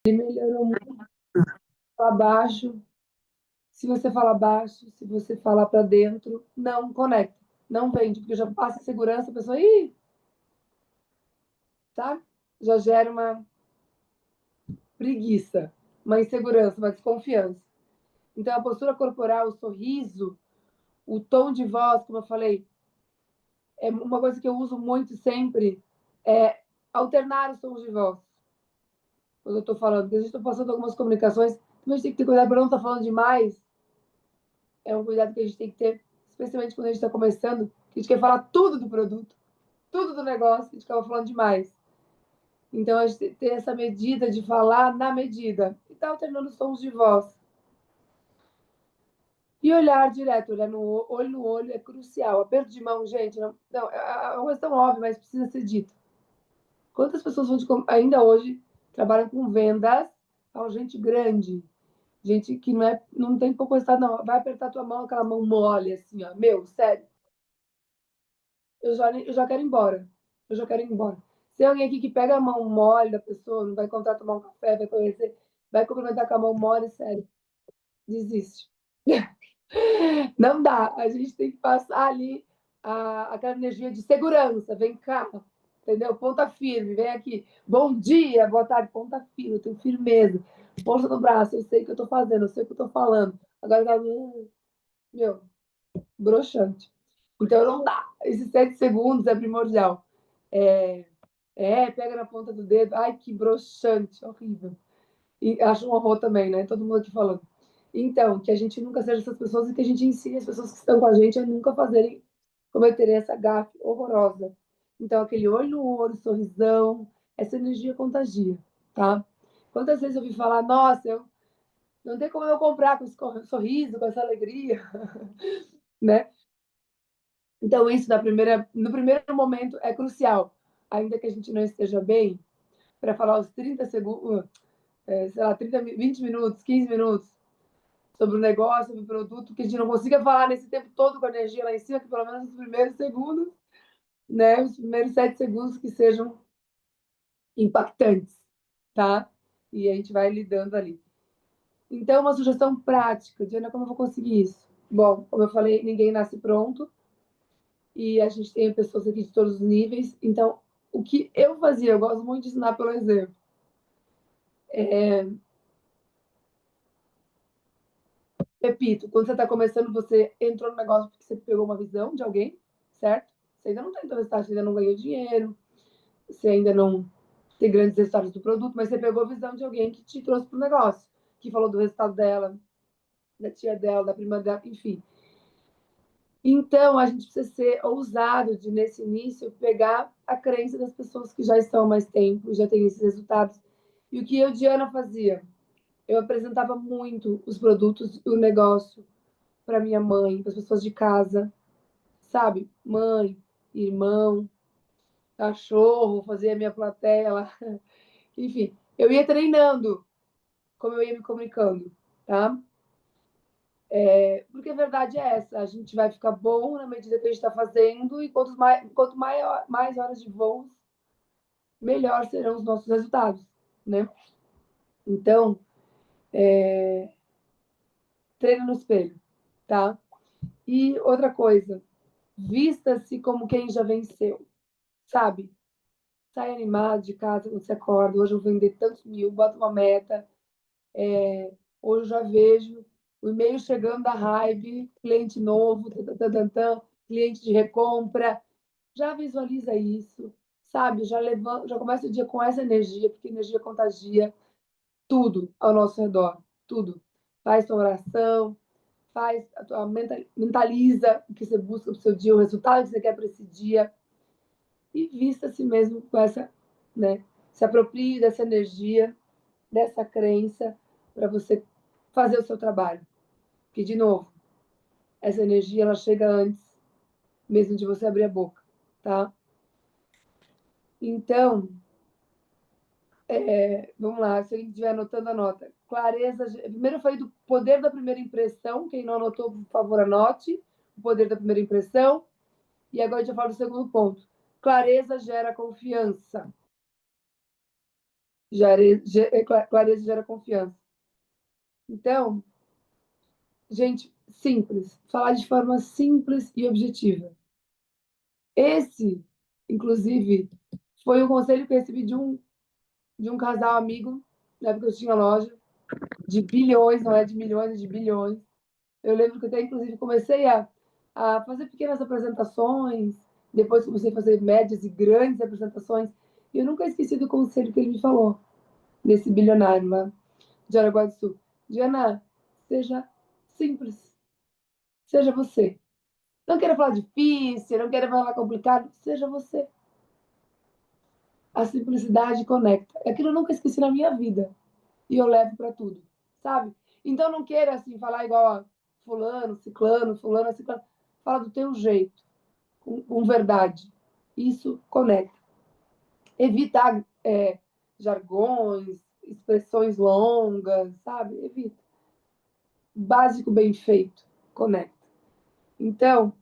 Ele melhorou muito para baixo. Se você fala baixo, se você falar para dentro, não conecta, não vende, porque já passa segurança, a pessoa, ih, sabe? Já gera uma preguiça, uma insegurança, uma desconfiança. Então, a postura corporal, o sorriso, o tom de voz, como eu falei, é uma coisa que eu uso muito sempre, é alternar os tons de voz. Quando eu estou falando, porque a gente está passando algumas comunicações, também a gente tem que ter cuidado para não estar falando demais. É um cuidado que a gente tem que ter, especialmente quando a gente está começando, que a gente quer falar tudo do produto, tudo do negócio, a gente acaba falando demais. Então, a gente tem essa medida de falar na medida. E tá alternando os tons de voz. E olhar direto, olhar no olho é crucial. Aperto de mão, gente, não é uma questão óbvia, mas precisa ser dito. Quantas pessoas ainda hoje trabalham com vendas? Falam, gente grande, gente que não tem pouco resultado, não. Vai apertar tua mão, aquela mão mole, assim, ó. Meu, sério. Eu já quero ir embora. Eu já quero ir embora. Se alguém aqui que pega a mão mole da pessoa, não vai contar tomar um café, vai conhecer, vai cumprimentar com a mão mole, sério, desiste. Não dá. A gente tem que passar ali aquela energia de segurança. Vem cá, entendeu? Ponta firme, vem aqui. Bom dia, boa tarde, ponta firme, eu tenho firmeza. Força no braço, eu sei o que eu tô fazendo, eu sei o que eu tô falando. Agora, meu, broxante. Então não dá. Esses 7 segundos é primordial. É, pega na ponta do dedo. Ai, que broxante, horrível. E acho um horror também, né? Todo mundo aqui falando. Então, que a gente nunca seja essas pessoas e que a gente ensine as pessoas que estão com a gente a nunca fazerem, cometerem essa gafe horrorosa. Então, aquele olho no olho, sorrisão, essa energia contagia, tá? Quantas vezes eu ouvi falar, nossa, não tem como eu comprar com esse sorriso, com essa alegria, né? Então, isso no primeiro momento é crucial. Ainda que a gente não esteja bem, para falar os 30 segundos, sei lá, 20 minutos, 15 minutos sobre o negócio, sobre o produto, que a gente não consiga falar nesse tempo todo com a energia lá em cima, que pelo menos os primeiros segundos, né, os primeiros 7 segundos que sejam impactantes, tá? E a gente vai lidando ali. Então, uma sugestão prática, Diana, como eu vou conseguir isso? Bom, como eu falei, ninguém nasce pronto, e a gente tem pessoas aqui de todos os níveis. Então, o que eu fazia, eu gosto muito de ensinar pelo exemplo. Repito, quando você está começando, você entrou no negócio porque você pegou uma visão de alguém, certo? Você ainda não tem resultado, você ainda não ganhou dinheiro, você ainda não tem grandes resultados do produto, mas você pegou a visão de alguém que te trouxe para o negócio, que falou do resultado dela, da tia dela, da prima dela, enfim. Então, a gente precisa ser ousado de, nesse início, pegar a crença das pessoas que já estão há mais tempo, já têm esses resultados. E o que eu, Diana, fazia? Eu apresentava muito os produtos e o negócio para minha mãe, para as pessoas de casa, sabe? Mãe, irmão, cachorro, fazia a minha plateia lá. Enfim, eu ia treinando como eu ia me comunicando, tá? Porque a verdade é essa, a gente vai ficar bom na medida que a gente está fazendo e quanto mais horas de voo, melhor serão os nossos resultados, né? Então, treina no espelho, tá? E outra coisa, vista-se como quem já venceu, sabe? Sai animado de casa quando você acorda. Hoje eu vou vender tantos mil, bota uma meta. Hoje eu já vejo o e-mail chegando da Hybe, cliente novo, cliente de recompra. Já visualiza isso, sabe? Já levanta, já começa o dia com essa energia, porque energia contagia tudo ao nosso redor, tudo. Faz sua oração, mentaliza o que você busca para o seu dia, o resultado que você quer para esse dia e vista a si mesmo com essa, né? Se aproprie dessa energia, dessa crença para você fazer o seu trabalho. Porque, de novo, essa energia ela chega antes mesmo de você abrir a boca, tá? Então, vamos lá, se ele estiver anotando, anota. Clareza, primeiro eu falei do poder da primeira impressão, quem não anotou, por favor, anote o poder da primeira impressão. E agora a gente fala do segundo ponto. Clareza gera confiança. Clareza gera confiança. Então, gente, simples. Falar de forma simples e objetiva. Esse, inclusive, foi o conselho que eu recebi de um casal amigo, na época eu tinha loja, de bilhões, não é de milhões, é de bilhões. Eu lembro que até, inclusive, comecei a fazer pequenas apresentações, depois comecei a fazer médias e grandes apresentações, e eu nunca esqueci do conselho que ele me falou, desse bilionário lá de Araguá do Sul. Diana, seja simples, seja você. Não quero falar difícil, não quero falar complicado, seja você. A simplicidade conecta. Aquilo eu nunca esqueci na minha vida. E eu levo para tudo, sabe? Então não queira assim falar igual a fulano, ciclano, fulano, ciclano. Fala do teu jeito, com verdade. Isso conecta. Evitar jargões, expressões longas, sabe? Evita. Básico bem feito, conecta. Então,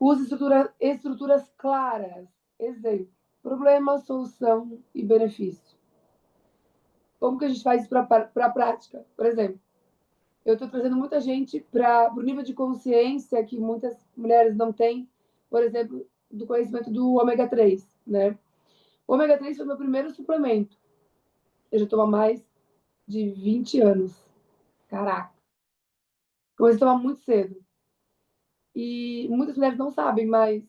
use estruturas claras. Exemplo, problema, solução e benefício. Como que a gente faz isso para a prática? Por exemplo, eu estou trazendo muita gente para o nível de consciência que muitas mulheres não têm, por exemplo, do conhecimento do ômega 3, né? O ômega 3 foi meu primeiro suplemento. Eu já tomo há mais de 20 anos. Caraca. Comecei a tomar muito cedo. E muitas mulheres não sabem, mas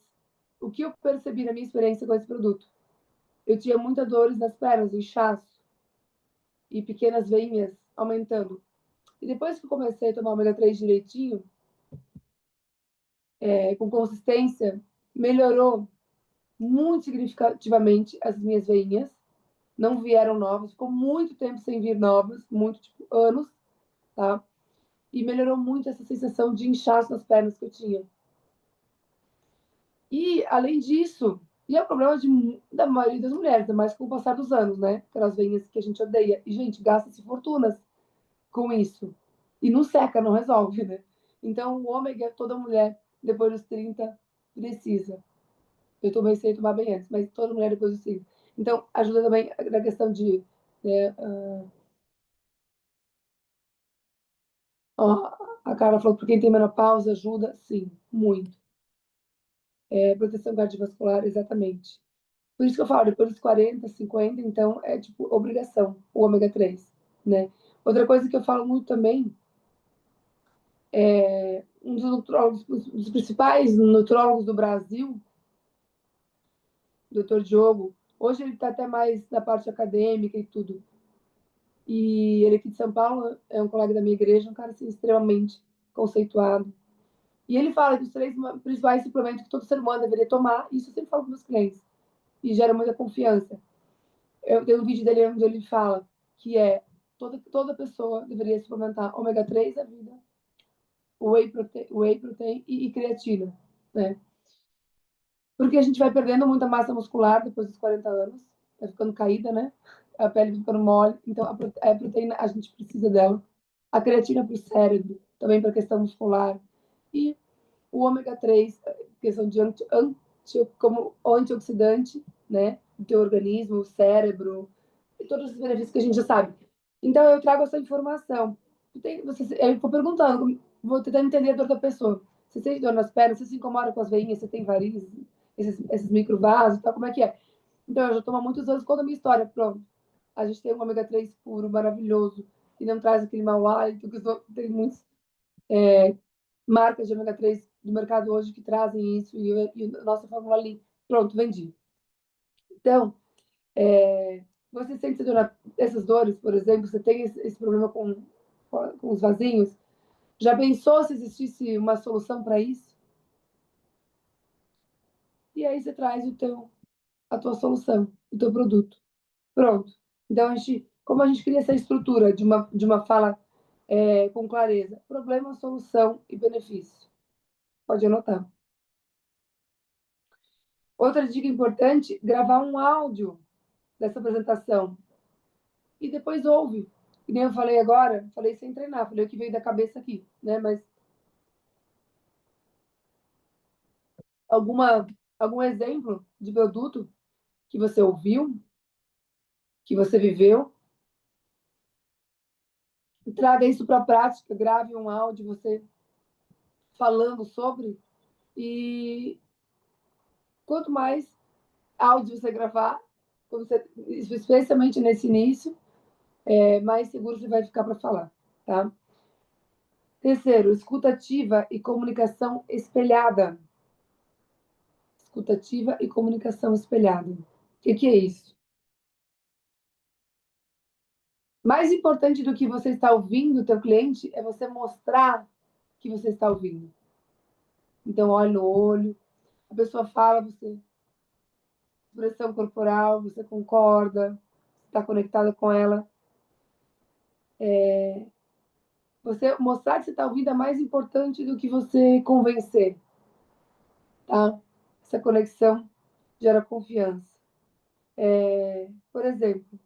o que eu percebi na minha experiência com esse produto? Eu tinha muitas dores nas pernas, inchaço e pequenas veinhas aumentando. E depois que eu comecei a tomar ômega 3 direitinho, com consistência, melhorou muito significativamente as minhas veinhas. Não vieram novas, ficou muito tempo sem vir novas, muito, tipo, anos, tá? E melhorou muito essa sensação de inchaço nas pernas que eu tinha. E, além disso, e é o problema da maioria das mulheres, ainda mais com o passar dos anos, né? Aquelas veinhas que a gente odeia. E, gente, gasta-se fortunas com isso. E não seca, não resolve, né? Então, o ômega, toda mulher, depois dos 30, precisa. Eu comecei a tomar bem antes, mas toda mulher depois dos 30. Então, ajuda também na questão de. Né, ó, a Carla falou que quem tem menopausa ajuda, sim, muito. Proteção cardiovascular, exatamente. Por isso que eu falo, depois dos 40, 50, então é tipo obrigação, o ômega 3, né? Outra coisa que eu falo muito também, um dos nutrólogos, dos principais nutrólogos do Brasil, o doutor Diogo, hoje ele está até mais na parte acadêmica e tudo. E ele aqui de São Paulo é um colega da minha igreja, um cara assim, extremamente conceituado. E ele fala que os três principais suplementos que todo ser humano deveria tomar, isso eu sempre falo para meus clientes, e gera muita confiança. Eu tenho um vídeo dele onde ele fala que toda pessoa deveria suplementar ômega 3 da vida, whey protein e creatina, né? Porque a gente vai perdendo muita massa muscular depois dos 40 anos, vai ficando caída, né? A pele vai ficando mole, então a proteína a gente precisa dela. A creatina para o cérebro, também para a questão muscular. E o ômega 3, questão de como antioxidante, né? Do teu organismo, o cérebro, e todos os benefícios que a gente já sabe. Então, eu trago essa informação. Eu vou perguntando, vou tentando entender a dor da pessoa. Você sente dor nas pernas? Você se incomoda com as veinhas? Você tem varizes? Esses microvasos, tal, como é que é? Então, eu já tomo há muitos anos, conta a minha história, pronto. A gente tem um ômega 3 puro, maravilhoso, que não traz aquele mau hálito, que tem muitas marcas de ômega 3 do mercado hoje que trazem isso, e a nossa fórmula ali, pronto, vendi. Então, você sente essas dores, por exemplo, você tem esse problema com os vasinhos, já pensou se existisse uma solução para isso? E aí você traz a tua solução, o teu produto. Pronto. Então, como a gente cria essa estrutura de uma fala com clareza? Problema, solução e benefício. Pode anotar. Outra dica importante, gravar um áudio dessa apresentação. E depois ouve. Que nem eu falei agora, falei sem treinar, falei o que veio da cabeça aqui, né? Mas algum exemplo de produto que você ouviu que você viveu. Traga isso para a prática, grave um áudio você falando sobre. E quanto mais áudio você gravar, especialmente nesse início, mais seguro você vai ficar para falar, tá? Terceiro, escutativa e comunicação espelhada. Escutativa e comunicação espelhada. O que é isso? Mais importante do que você está ouvindo o teu cliente é você mostrar que você está ouvindo. Então, olha no olho, a pessoa fala, você expressão corporal, você concorda, está conectada com ela. Você mostrar que você está ouvindo é mais importante do que você convencer, tá? Essa conexão gera confiança. Por exemplo,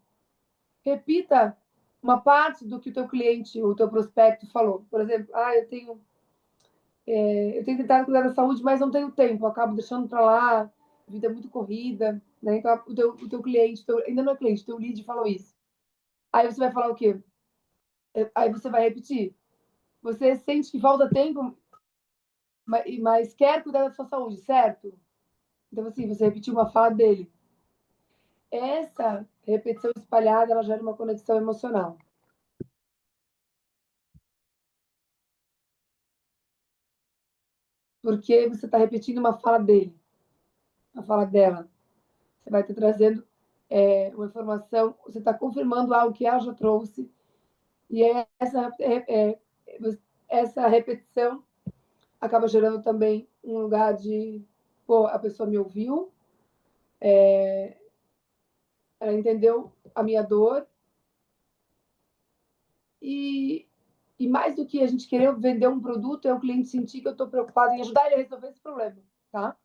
repita uma parte do que o teu cliente, o teu prospecto falou. Por exemplo, eu tenho tentado cuidar da saúde, mas não tenho tempo, eu acabo deixando para lá, a vida é muito corrida, né? Então, o teu cliente, ainda não é cliente, o teu lead falou isso. Aí você vai falar o quê? Aí você vai repetir. Você sente que falta tempo, mas quer cuidar da sua saúde, certo? Então, assim, você repetiu uma fala dele. Essa repetição espalhada, ela gera uma conexão emocional. Porque você está repetindo uma fala dele, uma fala dela. Você vai estar trazendo uma informação, você está confirmando algo que ela já trouxe. E essa repetição acaba gerando também um lugar de, pô, a pessoa me ouviu, ela entendeu a minha dor, e, e mais do que a gente querer vender um produto, é o cliente sentir que eu estou preocupado em ajudar ele a resolver esse problema, tá?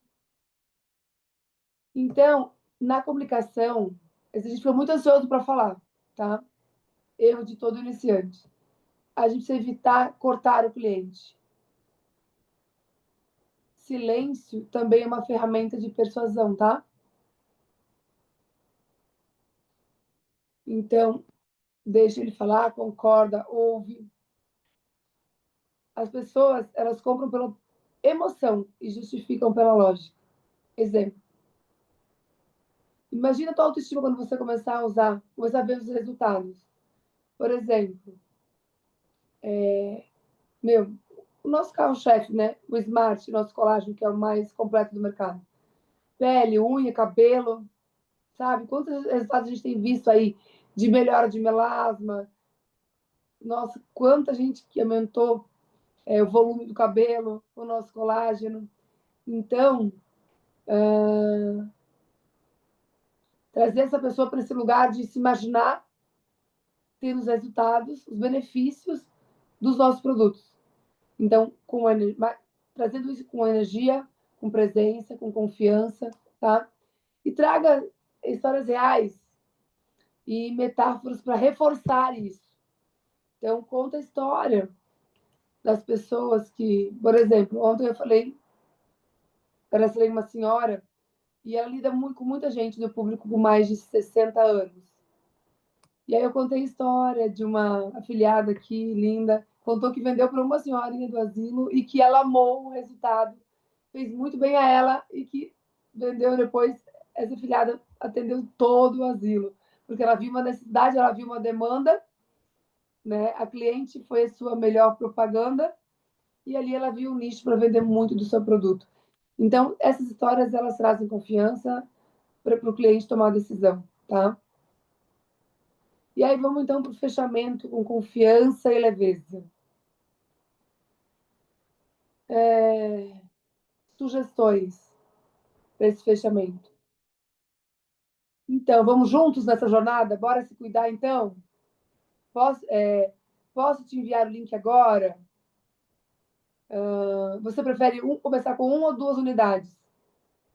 Então, na comunicação, a gente fica muito ansioso para falar, tá? Erro de todo iniciante. A gente precisa evitar cortar o cliente. Silêncio também é uma ferramenta de persuasão, tá? Então, deixa ele falar, concorda, ouve. As pessoas, elas compram pela emoção e justificam pela lógica. Exemplo. Imagina a tua autoestima quando você começar a usar, começar a ver os resultados. Por exemplo, meu, o nosso carro-chefe, né? O Smart, nosso colágeno, que é o mais completo do mercado. Pele, unha, cabelo, sabe? Quantos resultados a gente tem visto aí de melhora de melasma? Nossa, quanta gente que aumentou o volume do cabelo, o nosso colágeno. Então, trazer essa pessoa para esse lugar de se imaginar tendo os resultados, os benefícios dos nossos produtos. Então, trazendo isso com energia, com presença, com confiança, tá? E traga histórias reais e metáforas para reforçar isso. Então, conta a história das pessoas que, por exemplo, ontem eu falei, parece uma senhora, e ela lida muito, com muita gente do público com mais de 60 anos. E aí eu contei a história de uma afiliada aqui, linda, contou que vendeu para uma senhorinha do asilo e que ela amou o resultado, fez muito bem a ela e que vendeu depois, essa afiliada atendeu todo o asilo, porque ela viu uma necessidade, ela viu uma demanda, né? A cliente foi a sua melhor propaganda e ali ela viu um nicho para vender muito do seu produto. Então, essas histórias, elas trazem confiança para o cliente tomar a decisão, tá? E aí vamos então para o fechamento com confiança e leveza. Sugestões para esse fechamento. Então, vamos juntos nessa jornada? Bora se cuidar então? Posso te enviar o link agora? Você prefere começar com uma ou duas unidades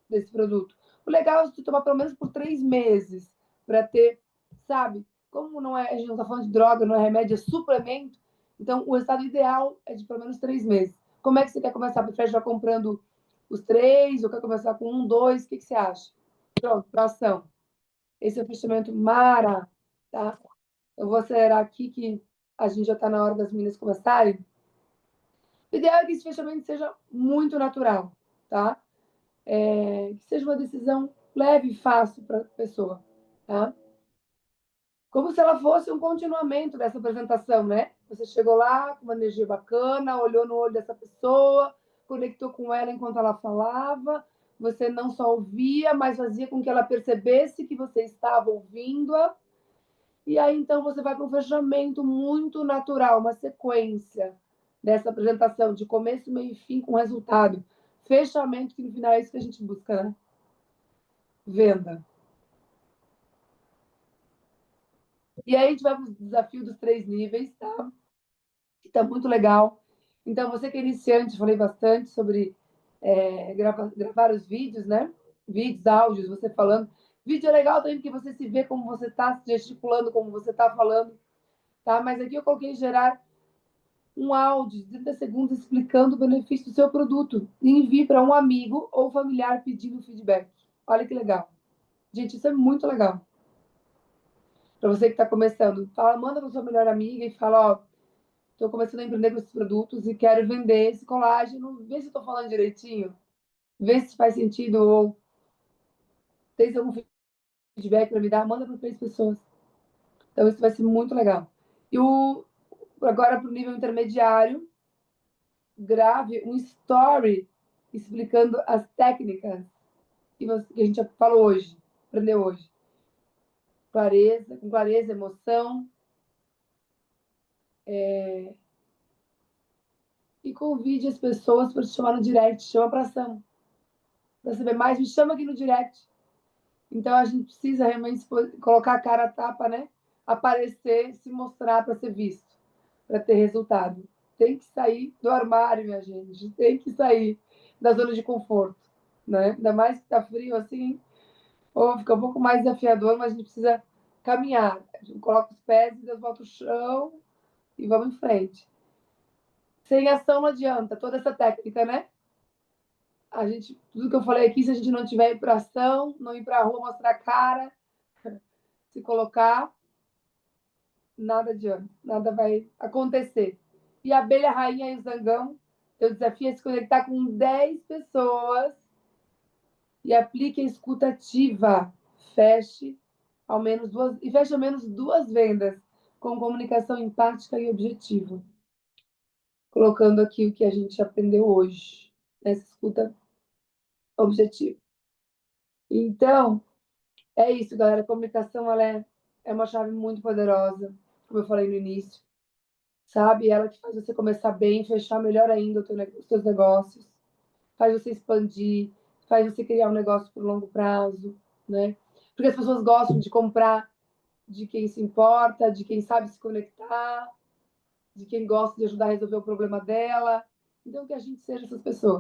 desse produto? O legal é você tomar pelo menos por 3 meses para ter, sabe? Como não é, a gente não está falando de droga, não é remédio, é suplemento. Então, o resultado ideal é de pelo menos 3 meses. Como é que você quer começar? Prefere já comprando os 3? Ou quer começar com 1, 2? O que você acha? Pronto, para ação. Esse é o fechamento mara. tá? Eu vou acelerar aqui, que a gente já está na hora das meninas começarem. O ideal é que esse fechamento seja muito natural, tá? Que seja uma decisão leve e fácil para a pessoa, tá? Como se ela fosse um continuamento dessa apresentação, né? Você chegou lá com uma energia bacana, olhou no olho dessa pessoa, conectou com ela enquanto ela falava, você não só ouvia, mas fazia com que ela percebesse que você estava ouvindo-a. E aí, então, você vai para um fechamento muito natural, uma sequência dessa apresentação, de começo, meio e fim, com resultado. Fechamento, que no final é isso que a gente busca, né? Venda. E aí a gente vai para o desafio dos 3 níveis, tá? Que tá muito legal. Então, você que é iniciante, falei bastante sobre gravar os vídeos, né? Vídeos, áudios, você falando. Vídeo é legal também, porque você se vê como você está gesticulando, como você está falando, tá? Mas aqui eu coloquei gerar um áudio de 30 segundos explicando o benefício do seu produto e envie para um amigo ou familiar pedindo feedback. Olha que legal. Gente, isso é muito legal. Para você que está começando, fala, manda para sua melhor amiga e fala, ó, estou começando a empreender com esses produtos e quero vender esse colágeno. Vê se estou falando direitinho. Vê se faz sentido ou tem algum feedback para me dar. Manda para 3 pessoas. Então, isso vai ser muito legal. E agora, para o nível intermediário, grave um story explicando as técnicas que a gente falou hoje, aprendeu hoje. Clareza, com clareza, emoção. E convide as pessoas para te chamar no direct. Chama para ação. Para saber mais, me chama aqui no direct. Então, a gente precisa realmente colocar a cara a tapa, né? Aparecer, se mostrar para ser visto, para ter resultado. Tem que sair do armário, minha gente. Tem que sair da zona de conforto, né? Ainda mais que tá frio assim, ou fica um pouco mais desafiador, mas a gente precisa caminhar. A gente coloca os pés e Deus volta o chão e vamos em frente. Sem ação não adianta, toda essa técnica, né? Tudo que eu falei aqui, se a gente não tiver ir para ação, não ir para a rua mostrar a cara, se colocar, nada adianta, nada vai acontecer. E a abelha rainha e o zangão, teu desafio é se conectar com 10 pessoas e aplique a escuta ativa. Feche ao menos 2 vendas com comunicação empática e objetiva. Colocando aqui o que a gente aprendeu hoje, nessa escuta objetiva. Então, é isso, galera. A comunicação é uma chave muito poderosa, como eu falei no início. Sabe? Ela que faz você começar bem, fechar melhor ainda os seus negócios, faz você expandir, faz você criar um negócio por longo prazo, né? Porque as pessoas gostam de comprar de quem se importa, de quem sabe se conectar, de quem gosta de ajudar a resolver o problema dela. Então, que a gente seja essas pessoas.